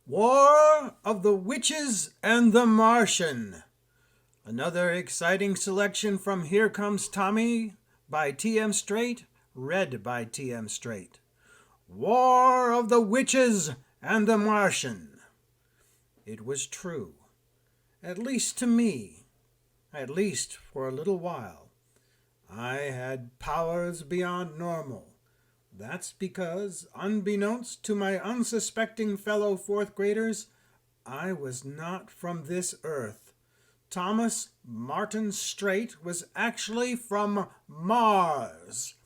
War of the Witches and the Martian. Another exciting selection from Here Comes Tommy by T.M. Straight, read by T.M. Straight. War of the Witches and the Martian. It was true, at least to me, at least for a little while. I had powers beyond normal. That's because, unbeknownst to my unsuspecting fellow fourth graders, I was not from this earth. Thomas Martin Straight was actually from Mars.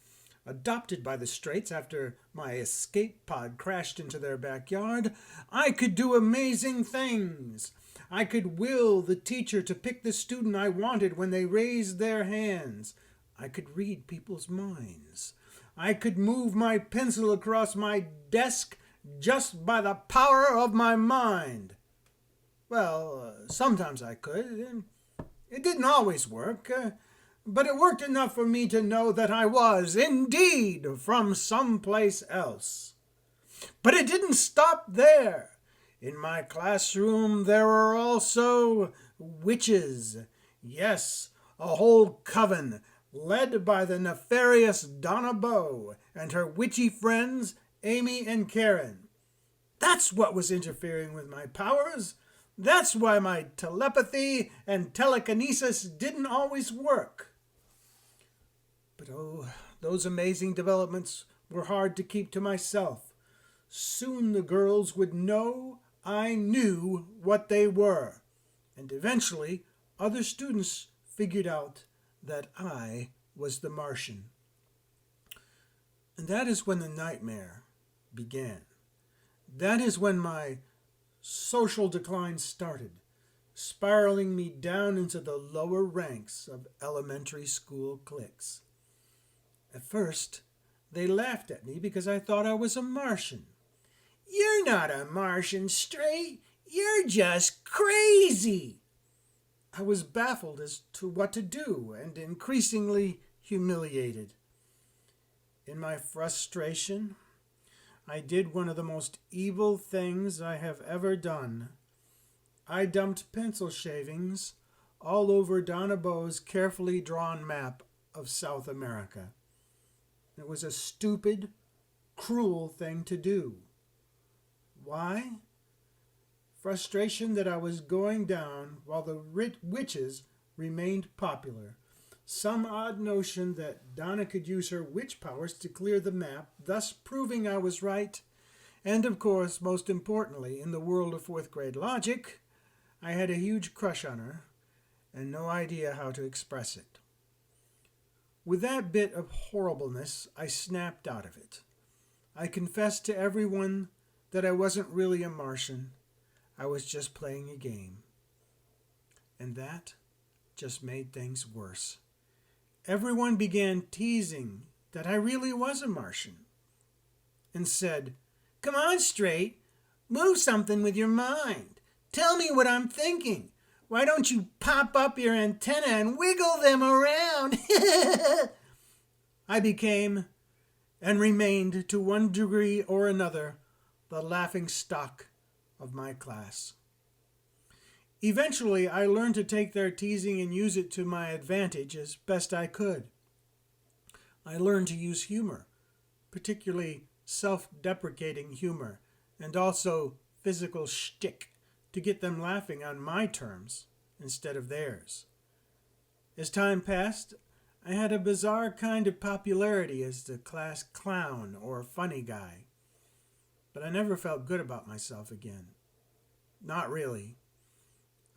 Adopted by the Straights after my escape pod crashed into their backyard, I could do amazing things. I could will the teacher to pick the student I wanted when they raised their hands. I could read people's minds. I could move my pencil across my desk just by the power of my mind. Well, sometimes I could. It didn't always work, but it worked enough for me to know that I was, indeed, from someplace else. But it didn't stop there. In my classroom there were also witches. Yes, a whole coven, led by the nefarious Donna Bow and her witchy friends, Amy and Karen. That's what was interfering with my powers. That's why my telepathy and telekinesis didn't always work. But those amazing developments were hard to keep to myself. Soon the girls would know I knew what they were, and eventually other students figured out that I was the Martian. And that is when the nightmare began. That is when my social decline started, spiraling me down into the lower ranks of elementary school cliques. At first, they laughed at me because I thought I was a Martian. "You're not a Martian, Straight. You're just crazy." I was baffled as to what to do and increasingly humiliated. In my frustration, I did one of the most evil things I have ever done. I dumped pencil shavings all over Donna Bow's carefully drawn map of South America. It was a stupid, cruel thing to do. Why? Frustration that I was going down while the witches remained popular. Some odd notion that Donna could use her witch powers to clear the map, thus proving I was right. And of course, most importantly, in the world of fourth grade logic, I had a huge crush on her and no idea how to express it. With that bit of horribleness, I snapped out of it. I confessed to everyone that I wasn't really a Martian. I was just playing a game. And that just made things worse. Everyone began teasing that I really was a Martian and said, "Come on, Straight, move something with your mind. Tell me what I'm thinking. Why don't you pop up your antenna and wiggle them around?" I became, and remained to one degree or another, the laughing stock of my class. Eventually, I learned to take their teasing and use it to my advantage as best I could. I learned to use humor, particularly self-deprecating humor, and also physical shtick to get them laughing on my terms instead of theirs. As time passed, I had a bizarre kind of popularity as the class clown or funny guy. But I never felt good about myself again. Not really.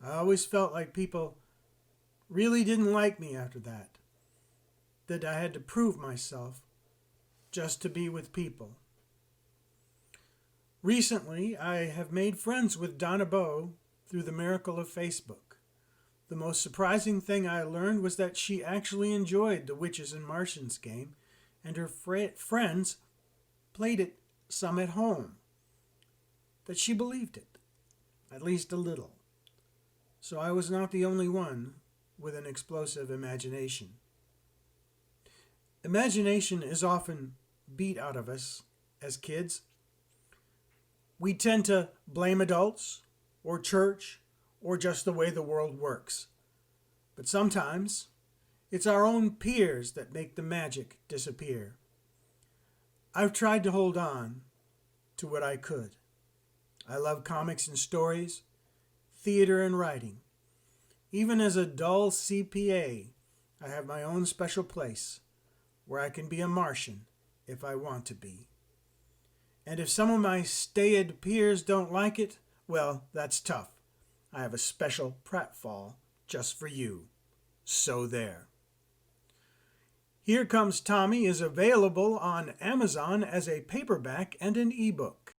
I always felt like people really didn't like me after that. That I had to prove myself just to be with people. Recently, I have made friends with Donna Bow through the miracle of Facebook. The most surprising thing I learned was that she actually enjoyed the Witches and Martians game, and her friends played it some at home. That she believed it, at least a little. So I was not the only one with an explosive imagination. Imagination is often beat out of us as kids We tend to blame adults, or church, or just the way the world works. But sometimes it's our own peers that make the magic disappear. I've tried to hold on to what I could. I love comics and stories, theater and writing. Even as a dull CPA, I have my own special place where I can be a Martian if I want to be. And if some of my staid peers don't like it, well, that's tough. I have a special pratfall just for you. So there. Here Comes Tommy is available on Amazon as a paperback and an ebook.